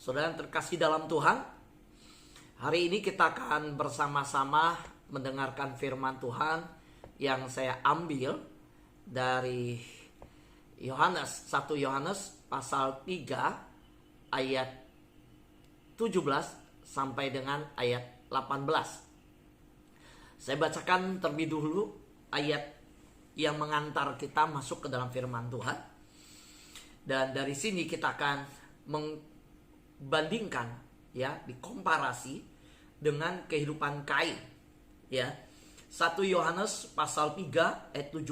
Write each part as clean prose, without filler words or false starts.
Saudara yang terkasih dalam Tuhan, hari ini kita akan bersama-sama mendengarkan firman Tuhan yang saya ambil dari Yohanes, 1 Yohanes pasal 3 ayat 17 sampai dengan ayat 18. Saya bacakan terlebih dahulu ayat yang mengantar kita masuk ke dalam firman Tuhan. Dan dari sini kita akan membandingkan, ya, dikomparasi dengan kehidupan Kain, ya. 1 Yohanes pasal 3 ayat 17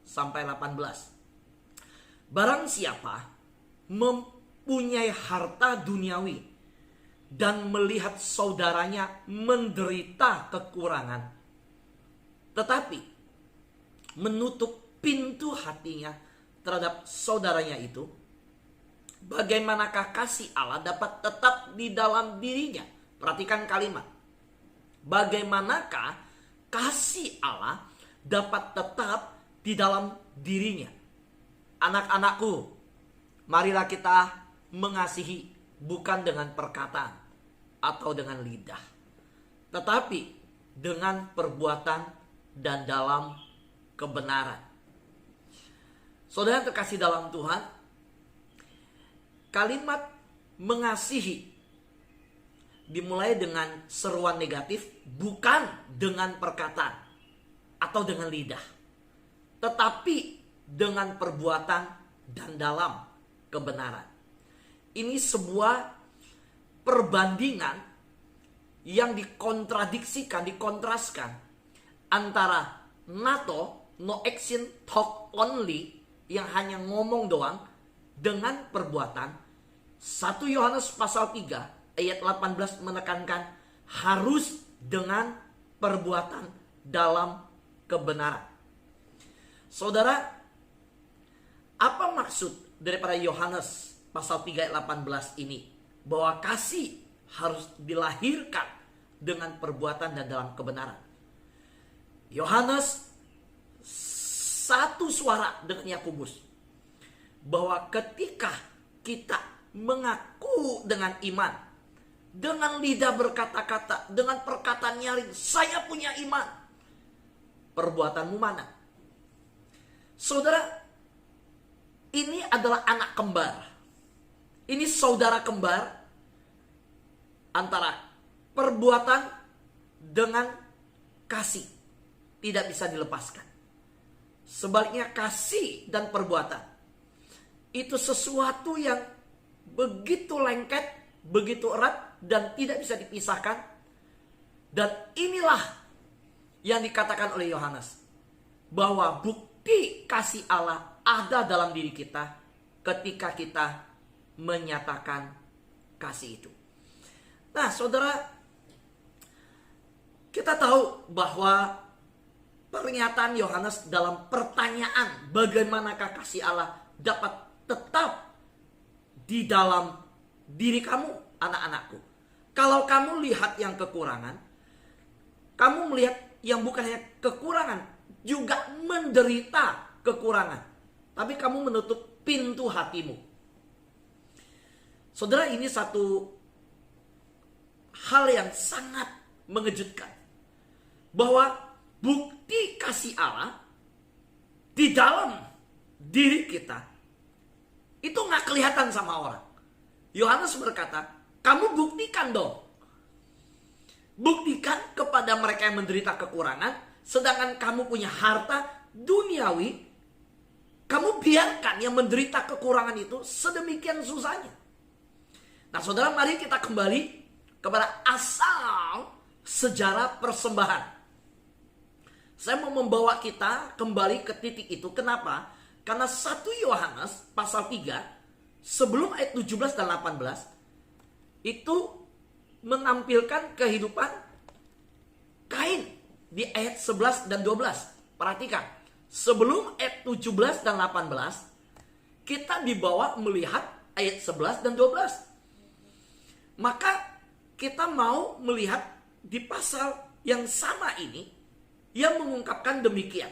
sampai 18. Barang siapa mempunyai harta duniawi dan melihat saudaranya menderita kekurangan, tetapi menutup pintu hatinya terhadap saudaranya itu, bagaimanakah kasih Allah dapat tetap di dalam dirinya? Perhatikan kalimat. Bagaimanakah kasih Allah dapat tetap di dalam dirinya? Anak-anakku, marilah kita mengasihi bukan dengan perkataan atau dengan lidah, tetapi dengan perbuatan dan dalam kebenaran. Saudara yang terkasih dalam Tuhan, kalimat mengasihi dimulai dengan seruan negatif, bukan dengan perkataan atau dengan lidah, tetapi dengan perbuatan dan dalam kebenaran. Ini sebuah perbandingan yang dikontradiksikan, dikontraskan antara NATO, no action, talk only, yang hanya ngomong doang, dengan perbuatan. 1 Yohanes pasal 3 ayat 18 menekankan harus dengan perbuatan dalam kebenaran. Saudara, apa maksud daripada Yohanes pasal 3 ayat 18 ini? Bahwa kasih harus dilahirkan dengan perbuatan dan dalam kebenaran. Yohanes satu suara dengan Yakobus, bahwa ketika kita mengaku dengan iman, dengan lidah berkata-kata, dengan perkataan nyaring, saya punya iman, perbuatanmu mana? Saudara, ini adalah anak kembar. Ini saudara kembar antara perbuatan dengan kasih. Tidak bisa dilepaskan. Sebaliknya kasih dan perbuatan itu sesuatu yang begitu lengket, begitu erat, dan tidak bisa dipisahkan. Dan inilah yang dikatakan oleh Yohanes, bahwa bukti kasih Allah ada dalam diri kita ketika kita menyatakan kasih itu. Nah, saudara, kita tahu bahwa pernyataan Yohanes dalam pertanyaan bagaimanakah kasih Allah dapat tetap di dalam diri kamu, anak-anakku. Kalau kamu lihat yang kekurangan, kamu melihat yang bukan hanya kekurangan, juga menderita kekurangan, tapi kamu menutup pintu hatimu. Saudara, ini satu hal yang sangat mengejutkan, bahwa bukti kasih Allah di dalam diri kita itu gak kelihatan sama orang. Yohanes berkata, kamu buktikan dong. Buktikan kepada mereka yang menderita kekurangan, sedangkan kamu punya harta duniawi, kamu biarkan yang menderita kekurangan itu sedemikian susahnya. Nah, saudara, mari kita kembali kepada asal sejarah persembahan. Saya mau membawa kita kembali ke titik itu. Kenapa? Karena 1 Yohanes pasal 3 sebelum ayat 17 dan 18 itu menampilkan kehidupan Kain di ayat 11 dan 12. Perhatikan, sebelum ayat 17 dan 18 kita dibawa melihat ayat 11 dan 12. Maka kita mau melihat di pasal yang sama ini yang mengungkapkan demikian.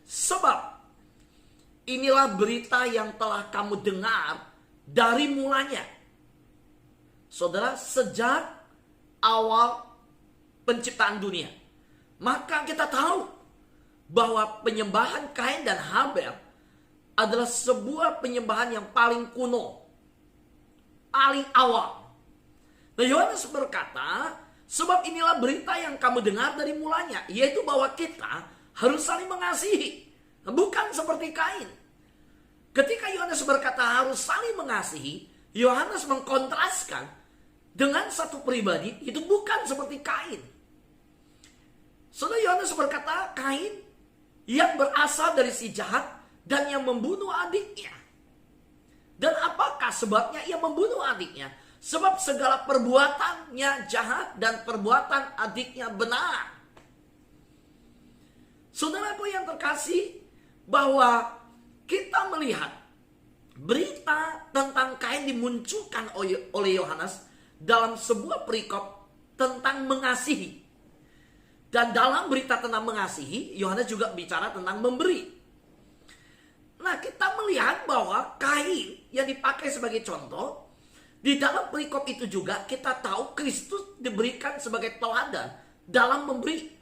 Sebab inilah berita yang telah kamu dengar dari mulanya, Saudara, sejak awal penciptaan dunia, maka kita tahu bahwa penyembahan Kain dan Habel adalah sebuah penyembahan yang paling kuno, paling awal. Nah, Yohanes berkata, sebab inilah berita yang kamu dengar dari mulanya, yaitu bahwa kita harus saling mengasihi, bukan seperti Kain. Ketika Yohanes berkata harus saling mengasihi, Yohanes mengkontraskan dengan satu pribadi, itu bukan seperti Kain. Saudara, Yohanes berkata Kain yang berasal dari si jahat dan yang membunuh adiknya. Dan apakah sebabnya ia membunuh adiknya? Sebab segala perbuatannya jahat dan perbuatan adiknya benar. Saudaraku yang terkasih, bahwa kita melihat berita tentang Kain dimunculkan oleh Yohanes dalam sebuah perikop tentang mengasihi. Dan dalam berita tentang mengasihi, Yohanes juga bicara tentang memberi. Nah, kita melihat bahwa Kain yang dipakai sebagai contoh, di dalam perikop itu juga kita tahu Kristus diberikan sebagai teladan dalam memberi.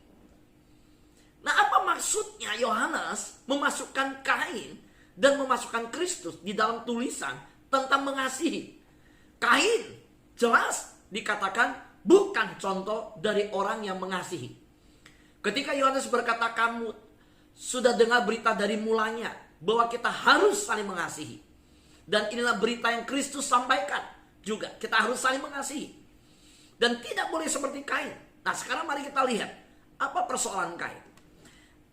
Nah, apa maksudnya Yohanes memasukkan Kain dan memasukkan Kristus di dalam tulisan tentang mengasihi? Kain jelas dikatakan bukan contoh dari orang yang mengasihi. Ketika Yohanes berkata kamu sudah dengar berita dari mulanya bahwa kita harus saling mengasihi. Dan inilah berita yang Kristus sampaikan juga. Kita harus saling mengasihi. Dan tidak boleh seperti Kain. Nah, sekarang mari kita lihat apa persoalan Kain.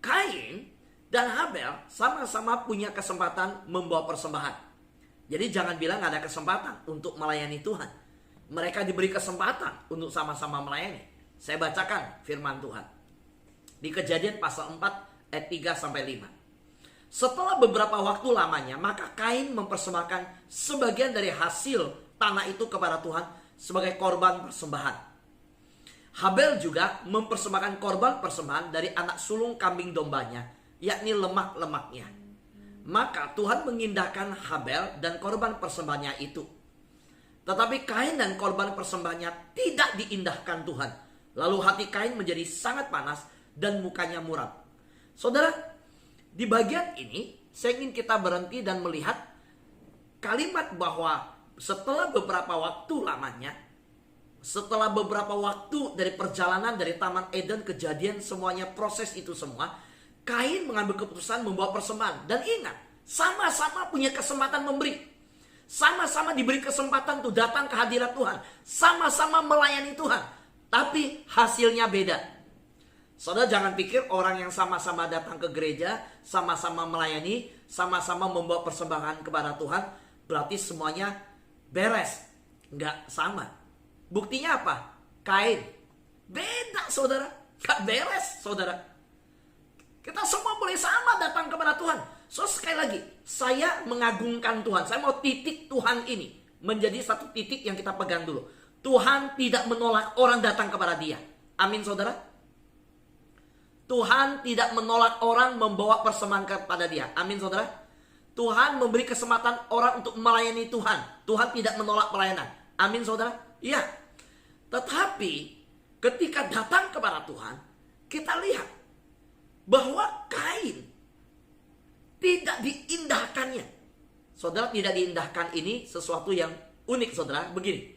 Kain dan Habel sama-sama punya kesempatan membawa persembahan. Jadi jangan bilang gak ada kesempatan untuk melayani Tuhan. Mereka diberi kesempatan untuk sama-sama melayani. Saya bacakan firman Tuhan di Kejadian pasal 4 ayat 3-5. Setelah beberapa waktu lamanya, maka Kain mempersembahkan sebagian dari hasil tanah itu kepada Tuhan sebagai korban persembahan. Habel juga mempersembahkan korban persembahan dari anak sulung kambing dombanya, yakni lemak-lemaknya. Maka Tuhan mengindahkan Habel dan korban persembahannya itu. Tetapi Kain dan korban persembahannya tidak diindahkan Tuhan. Lalu hati Kain menjadi sangat panas dan mukanya muram. Saudara, di bagian ini saya ingin kita berhenti dan melihat kalimat bahwa setelah beberapa waktu lamanya, setelah beberapa waktu dari perjalanan dari Taman Eden, kejadian semuanya, proses itu semua, Kain mengambil keputusan membawa persembahan. Dan ingat, sama-sama punya kesempatan memberi. Sama-sama diberi kesempatan untuk datang ke hadirat Tuhan. Sama-sama melayani Tuhan. Tapi hasilnya beda. Saudara, jangan pikir orang yang sama-sama datang ke gereja, sama-sama melayani, sama-sama membawa persembahan kepada Tuhan, berarti semuanya beres. Enggak sama. Buktinya apa? Kain. Beda, saudara. Enggak beres, saudara. Kita semua boleh sama datang kepada Tuhan. So, sekali lagi, saya mengagungkan Tuhan. Saya mau titik Tuhan ini menjadi satu titik yang kita pegang dulu. Tuhan tidak menolak orang datang kepada Dia. Amin, saudara. Tuhan tidak menolak orang membawa persembahan kepada Dia. Amin, saudara. Tuhan memberi kesempatan orang untuk melayani Tuhan. Tuhan tidak menolak pelayanan. Amin, saudara. Iya. Tetapi ketika datang kepada Tuhan, kita lihat bahwa Kain tidak diindahkannya. Saudara, tidak diindahkan ini sesuatu yang unik, saudara. Begini,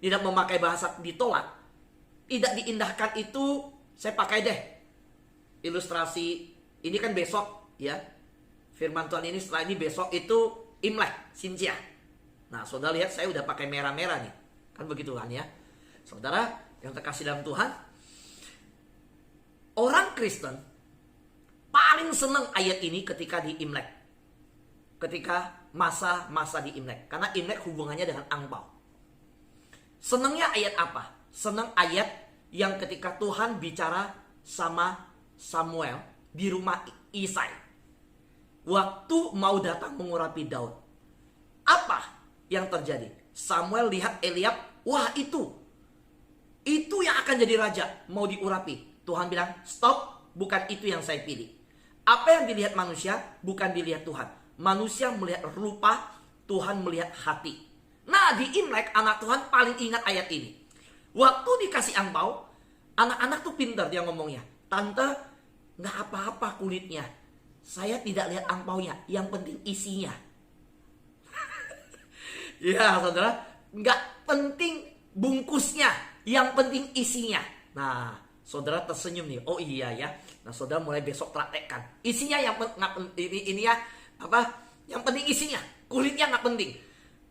tidak memakai bahasa ditolak. Tidak diindahkan itu, saya pakai deh ilustrasi ini kan besok ya. Firman Tuhan ini setelah ini besok itu Imlek, Sinjia. Nah, saudara lihat saya udah pakai merah-merah nih. Kan begitu kan ya. Saudara yang terkasih dalam Tuhan, orang Kristen paling senang ayat ini ketika di Imlek. Ketika masa-masa di Imlek. Karena Imlek hubungannya dengan angpau. Senangnya ayat apa? Senang ayat yang ketika Tuhan bicara sama Samuel di rumah Isai. Waktu mau datang mengurapi Daud. Apa yang terjadi? Samuel lihat Eliab, wah itu yang akan jadi raja, mau diurapi. Tuhan bilang, stop, bukan itu yang saya pilih. Apa yang dilihat manusia, bukan dilihat Tuhan. Manusia melihat rupa, Tuhan melihat hati. Nah, di Imlek anak Tuhan paling ingat ayat ini. Waktu dikasih angpau, anak-anak tuh pintar dia ngomongnya. Tante, nggak apa-apa kulitnya. Saya tidak lihat angpaunya, yang penting isinya. Ya saudara, nggak penting bungkusnya, yang penting isinya. Nah, saudara tersenyum nih. Oh iya ya. Nah, saudara mulai besok praktekkan. Isinya yang ini ya apa? Yang penting isinya, kulitnya nggak penting.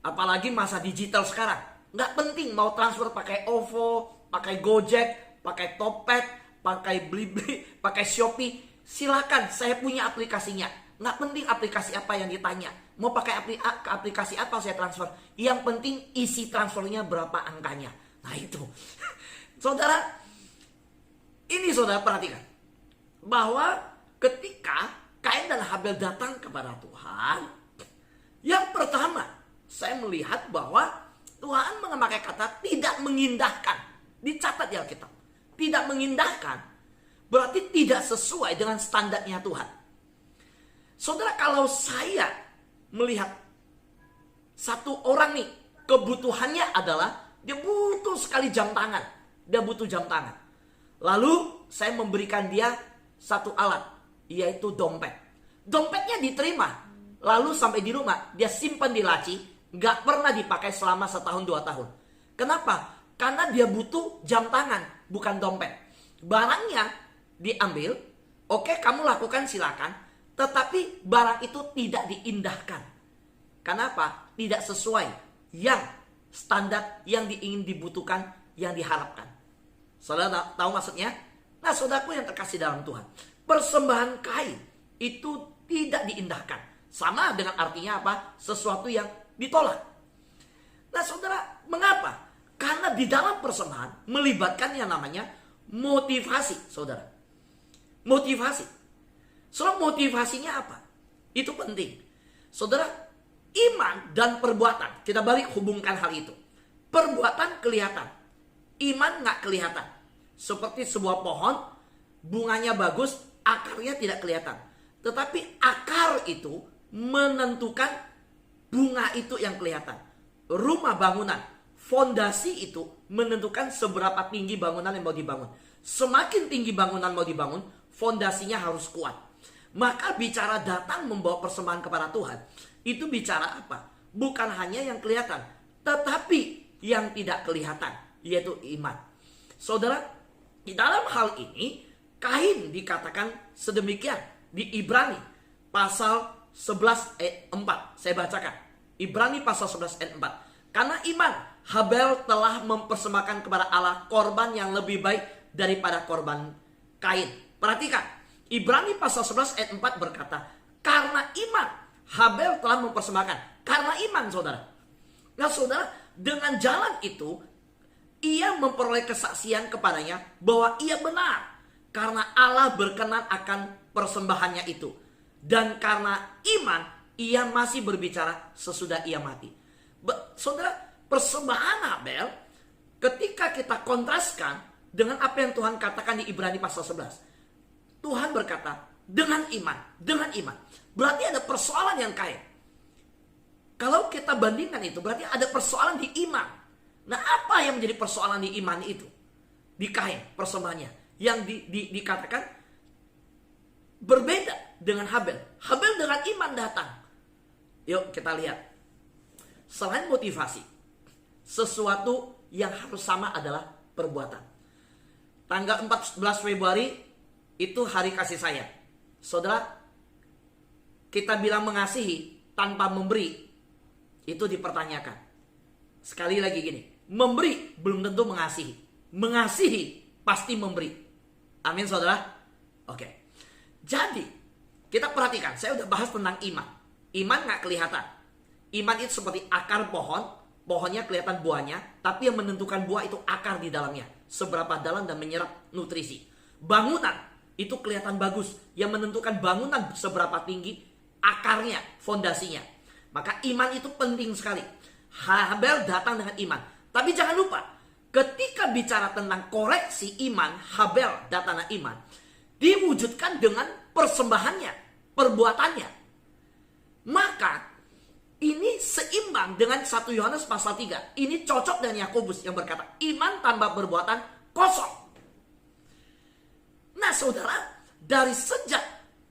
Apalagi masa digital sekarang, nggak penting mau transfer pakai OVO, pakai Gojek, pakai Topet, pakai Blibli, pakai Shopee. Silakan, saya punya aplikasinya. Nggak penting aplikasi apa yang ditanya. Mau pakai aplikasi apa saya transfer. Yang penting isi transfernya berapa angkanya. Nah itu. Saudara, ini saudara perhatikan. Bahwa ketika Kain dan Habel datang kepada Tuhan. Yang pertama, saya melihat bahwa Tuhan memakai kata tidak mengindahkan. Dicatat di Alkitab. Tidak mengindahkan. Berarti tidak sesuai dengan standarnya Tuhan. Saudara, kalau saya melihat satu orang nih, kebutuhannya adalah dia butuh sekali jam tangan. Dia butuh jam tangan. Lalu saya memberikan dia satu alat, yaitu dompet. Dompetnya diterima. Lalu sampai di rumah, dia simpan di laci, gak pernah dipakai selama 1-2 tahun. Kenapa? Karena dia butuh jam tangan, bukan dompet. Barangnya diambil, oke kamu lakukan silakan, tetapi barang itu tidak diindahkan. Kenapa? Tidak sesuai yang standar yang ingin dibutuhkan, yang diharapkan. Saudara tahu maksudnya? Nah, saudaraku yang terkasih dalam Tuhan, persembahan Kain itu tidak diindahkan. Sama dengan artinya apa? Sesuatu yang ditolak. Nah, saudara, mengapa? Karena di dalam persembahan melibatkan yang namanya motivasi, saudara. Motivasi. Soal motivasinya apa? Itu penting. Saudara, iman dan perbuatan. Kita balik hubungkan hal itu. Perbuatan kelihatan. Iman nggak kelihatan. Seperti sebuah pohon, bunganya bagus, akarnya tidak kelihatan. Tetapi akar itu menentukan bunga itu yang kelihatan. Rumah bangunan, fondasi itu menentukan seberapa tinggi bangunan yang mau dibangun. Semakin tinggi bangunan mau dibangun, fondasinya harus kuat. Maka bicara datang membawa persembahan kepada Tuhan, itu bicara apa? Bukan hanya yang kelihatan, tetapi yang tidak kelihatan, yaitu iman. Saudara, di dalam hal ini, Kain dikatakan sedemikian di Ibrani pasal 11 ayat 4. Saya bacakan. Ibrani pasal 11 ayat 4. Karena iman, Habel telah mempersembahkan kepada Allah korban yang lebih baik daripada korban Kain. Perhatikan, Ibrani pasal 11 ayat 4 berkata, karena iman, Habel telah mempersembahkan. Karena iman, saudara. Nah, saudara, dengan jalan itu, ia memperoleh kesaksian kepadanya bahwa ia benar. Karena Allah berkenan akan persembahannya itu. Dan karena iman, ia masih berbicara sesudah ia mati. Saudara, persembahan Habel, ketika kita kontraskan dengan apa yang Tuhan katakan di Ibrani pasal 11. Tuhan berkata, dengan iman, dengan iman. Berarti ada persoalan yang kaya. Kalau kita bandingkan itu, berarti ada persoalan di iman. Nah, apa yang menjadi persoalan di iman itu? Di Kain, persembahannya. Yang dikatakan berbeda dengan Habel. Habel dengan iman datang. Yuk kita lihat. Selain motivasi, sesuatu yang harus sama adalah perbuatan. Tanggal 14 Februari itu hari kasih sayang. Saudara, kita bilang mengasihi tanpa memberi, itu dipertanyakan. Sekali lagi gini, memberi belum tentu mengasihi. Mengasihi pasti memberi. Amin, saudara. Oke. Jadi, kita perhatikan. Saya udah bahas tentang iman. Iman gak kelihatan. Iman itu seperti akar pohon. Pohonnya kelihatan buahnya. Tapi yang menentukan buah itu akar di dalamnya. Seberapa dalam dan menyerap nutrisi. Bangunan itu kelihatan bagus. Yang menentukan bangunan seberapa tinggi akarnya, fondasinya. Maka iman itu penting sekali. Habel datang dengan iman. Tapi jangan lupa, ketika bicara tentang koreksi iman, Habel datang dengan iman, diwujudkan dengan persembahannya, perbuatannya. Maka Ini seimbang dengan 1 Yohanes pasal 3. Ini cocok dengan Yakobus yang berkata, iman tanpa perbuatan kosong. Nah saudara, dari sejak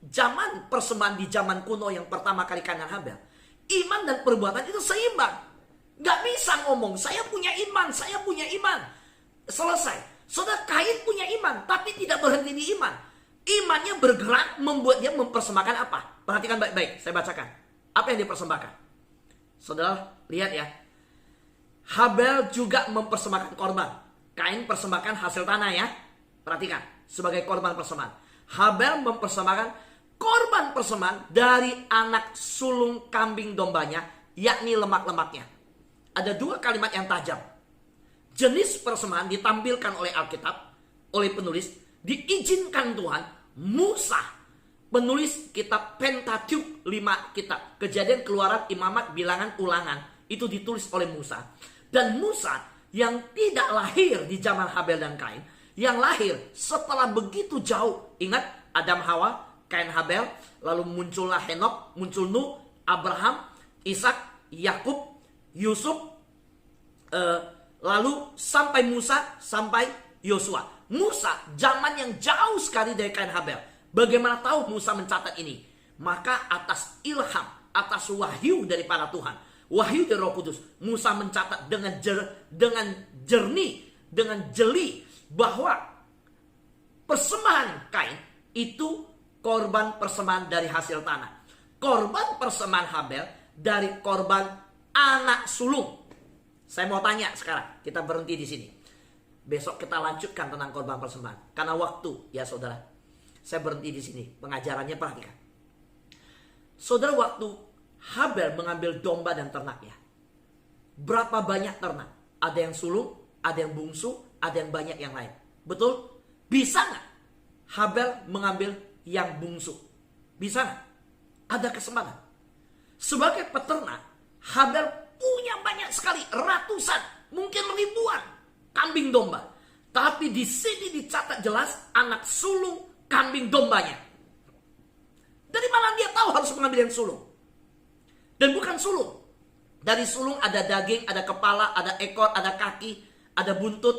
zaman persembahan di zaman kuno yang pertama kali Kain dan Habel, iman dan perbuatan itu seimbang. Gak bisa ngomong, saya punya iman, saya punya iman. Selesai. Saudara, Kain punya iman, tapi tidak berhenti di iman. Imannya bergerak membuat dia mempersembahkan apa? Perhatikan baik-baik, saya bacakan. Apa yang dipersembahkan? Saudara, lihat ya. Habel juga mempersembahkan korban. Kain persembahkan hasil tanah ya. Perhatikan, sebagai korban persembahan. Habel mempersembahkan korban persembahan dari anak sulung kambing dombanya, yakni lemak-lemaknya. Ada 2 kalimat yang tajam. Jenis persembahan ditampilkan oleh Alkitab, oleh penulis, diizinkan Tuhan. Musa, penulis kitab Pentateuch 5 kitab, Kejadian, Keluaran, Imamat, Bilangan, Ulangan, itu ditulis oleh Musa. Dan Musa yang tidak lahir di zaman Habel dan Kain, yang lahir setelah begitu jauh. Ingat, Adam Hawa, Kain Habel, lalu muncullah Henok, muncul Nuh, Abraham, Ishak, Yakub, Yusuf, lalu sampai Musa, sampai Yosua. Musa zaman yang jauh sekali dari Kain Habel. Bagaimana tahu Musa mencatat ini? Maka atas ilham, atas wahyu daripada Tuhan, wahyu dari Roh Kudus, Musa mencatat dengan jernih, dengan jeli, bahwa persembahan Kain itu korban persembahan dari hasil tanah. Korban persembahan Habel dari korban anak sulung. Saya mau tanya sekarang, kita berhenti di sini. Besok kita lanjutkan tentang korban persembahan. Karena waktu, ya saudara. Saya berhenti di sini. Pengajarannya perhatikan. Saudara, waktu Habel mengambil domba dan ternaknya, berapa banyak ternak? Ada yang sulung, ada yang bungsu, ada yang banyak yang lain. Betul? Bisa nggak Habel mengambil yang bungsu? Bisa nggak? Ada kesempatan. Sebagai peternak, Habel punya banyak sekali, ratusan, mungkin ribuan kambing domba. Tapi di sini dicatat jelas anak sulung kambing dombanya. Dari mana dia tahu harus mengambil yang sulung? Dan bukan sulung. Dari sulung ada daging, ada kepala, ada ekor, ada kaki, ada buntut.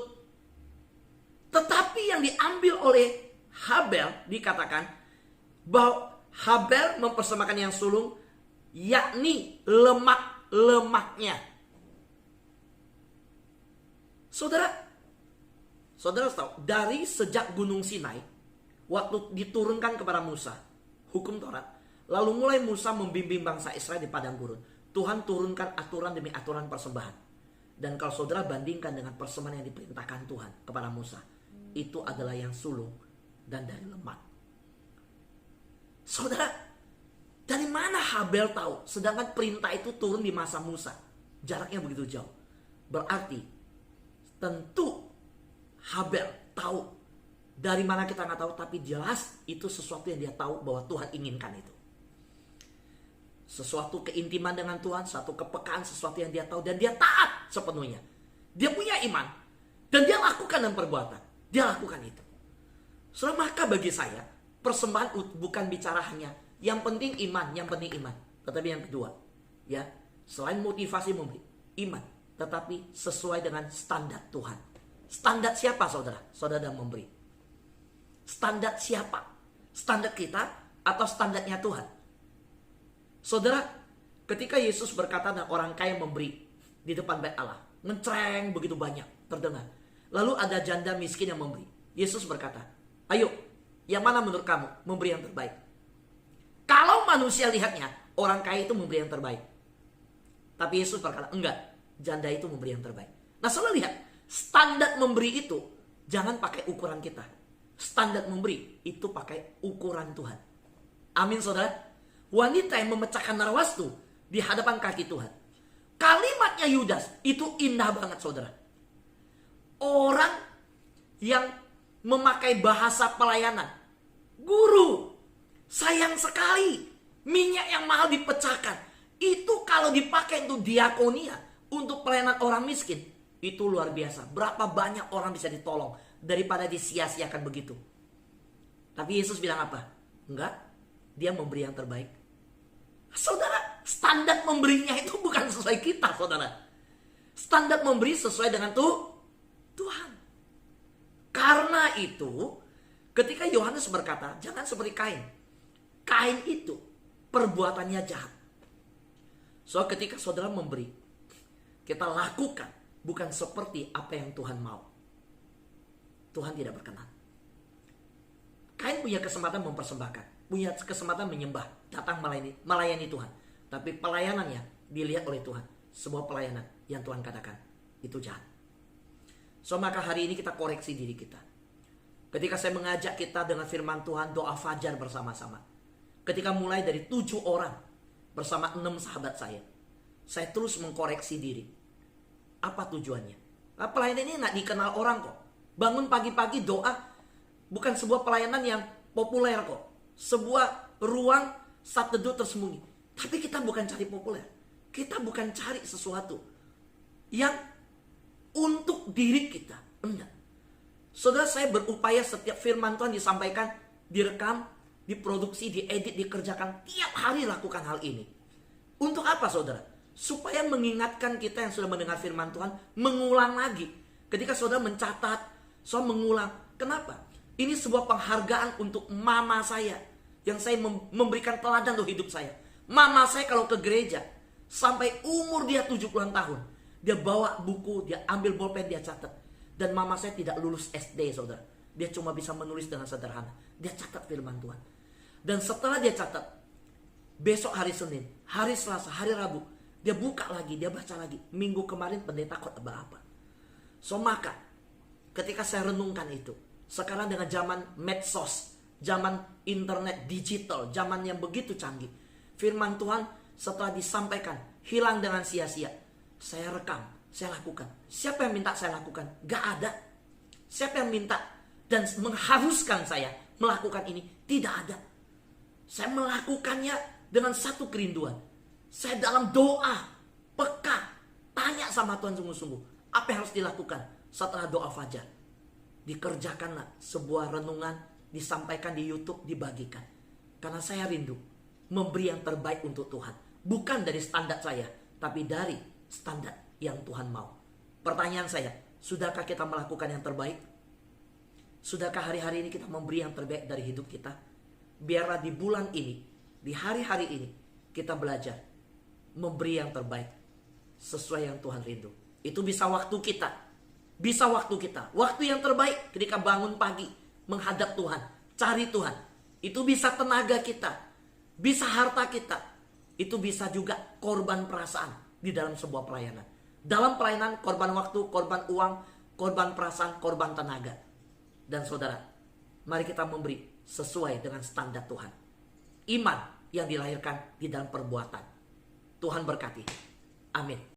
Tetapi yang diambil oleh Habel dikatakan bahwa Habel mempersembahkan yang sulung, yakni lemak-lemaknya. Saudara tahu, dari sejak Gunung Sinai, waktu diturunkan kepada Musa hukum Taurat, lalu mulai Musa membimbing bangsa Israel di padang gurun, Tuhan turunkan aturan demi aturan persembahan. Dan kalau saudara bandingkan dengan persembahan yang diperintahkan Tuhan kepada Musa, itu adalah yang sulung dan dari lemak. Saudara, dari mana Habel tahu? Sedangkan perintah itu turun di masa Musa, jaraknya begitu jauh. Berarti tentu Habel tahu. Dari mana kita nggak tahu, tapi jelas itu sesuatu yang dia tahu bahwa Tuhan inginkan itu. Sesuatu keintiman dengan Tuhan, satu kepekaan, sesuatu yang dia tahu dan dia taat sepenuhnya. Dia punya iman dan dia lakukan dengan perbuatan. Dia lakukan itu. Maka bagi saya, persembahan bukan bicara hanya yang penting iman, yang penting iman. Tetapi yang kedua, ya, selain motivasi memberi, iman, tetapi sesuai dengan standar Tuhan. Standar siapa saudara? Saudara dalam memberi. Standar siapa? Standar kita atau standarnya Tuhan? Saudara, ketika Yesus berkata dan orang kaya memberi di depan bait Allah, ngencreng begitu banyak terdengar. Lalu ada janda miskin yang memberi. Yesus berkata, ayo, yang mana menurut kamu memberi yang terbaik? Kalau manusia lihatnya, orang kaya itu memberi yang terbaik. Tapi Yesus berkata, enggak, janda itu memberi yang terbaik. Nah saudara lihat, standar memberi itu jangan pakai ukuran kita. Standar memberi itu pakai ukuran Tuhan. Amin saudara. Wanita yang memecahkan narwastu di hadapan kaki Tuhan. Kalimatnya Yudas itu indah banget saudara. Orang yang memakai bahasa pelayanan. Guru, sayang sekali minyak yang mahal dipecahkan. Itu kalau dipakai untuk diakonia, untuk pelayanan orang miskin, itu luar biasa. Berapa banyak orang bisa ditolong daripada disia-siakan begitu. Tapi Yesus bilang apa? Enggak, dia memberi yang terbaik. Saudara, standar memberinya itu bukan sesuai kita, saudara. Standar memberi sesuai dengan Tuhan. Karena itu, ketika Yohanes berkata, jangan seperti Kain. Kain itu perbuatannya jahat. So, ketika saudara memberi, kita lakukan bukan seperti apa yang Tuhan mau. Tuhan tidak berkenan. Kain punya kesempatan mempersembahkan, punya kesempatan menyembah, datang melayani Tuhan. Tapi pelayanannya dilihat oleh Tuhan, sebuah pelayanan yang Tuhan katakan itu jahat. So, maka hari ini kita koreksi diri kita. Ketika saya mengajak kita dengan firman Tuhan, doa fajar bersama-sama. Ketika mulai dari 7 orang bersama 6 sahabat saya terus mengkoreksi diri. Apa tujuannya? Nah, pelayanan ini gak dikenal orang kok. Bangun pagi-pagi doa bukan sebuah pelayanan yang populer kok. Sebuah ruang saat teduh tersembunyi. Tapi kita bukan cari populer. Kita bukan cari sesuatu yang untuk diri kita. Enggak. Saudara, saya berupaya setiap firman Tuhan disampaikan, direkam, diproduksi, diedit, dikerjakan. Tiap hari lakukan hal ini. Untuk apa, saudara? Supaya mengingatkan kita yang sudah mendengar firman Tuhan, mengulang lagi. Ketika saudara mencatat, saudara mengulang. Kenapa? Ini sebuah penghargaan untuk mama saya, yang saya memberikan teladan untuk hidup saya. Mama saya kalau ke gereja, sampai umur dia 70-an tahun, dia bawa buku, dia ambil bolpen, dia catat. Dan mama saya tidak lulus SD, saudara. Dia cuma bisa menulis dengan sederhana. Dia catat firman Tuhan. Dan setelah dia catat, besok hari Senin, hari Selasa, hari Rabu, dia buka lagi, dia baca lagi. Minggu kemarin pendeta khotbah apa. So, maka ketika saya renungkan itu, sekarang dengan zaman medsos, zaman internet digital, zaman yang begitu canggih, firman Tuhan setelah disampaikan hilang dengan sia-sia. Saya rekam, saya lakukan. Siapa yang minta saya lakukan? Gak ada. Siapa yang minta dan mengharuskan saya melakukan ini? Tidak ada. Saya melakukannya dengan satu kerinduan. Saya dalam doa, peka, tanya sama Tuhan sungguh-sungguh. Apa yang harus dilakukan setelah doa fajar? Dikerjakanlah sebuah renungan, disampaikan di YouTube, dibagikan. Karena saya rindu memberi yang terbaik untuk Tuhan. Bukan dari standar saya, tapi dari standar yang Tuhan mau. Pertanyaan saya, sudahkah kita melakukan yang terbaik? Sudahkah hari-hari ini kita memberi yang terbaik dari hidup kita? Biarlah di bulan ini, di hari-hari ini, kita belajar memberi yang terbaik sesuai yang Tuhan rindu. Itu bisa waktu kita. Bisa waktu kita. Waktu yang terbaik ketika bangun pagi, menghadap Tuhan, cari Tuhan. Itu bisa tenaga kita, bisa harta kita. Itu bisa juga korban perasaan di dalam sebuah pelayanan. Dalam pelayanan, korban waktu, korban uang, korban perasaan, korban tenaga. Dan saudara, mari kita memberi sesuai dengan standar Tuhan. Iman yang dilahirkan di dalam perbuatan. Tuhan berkati. Amin.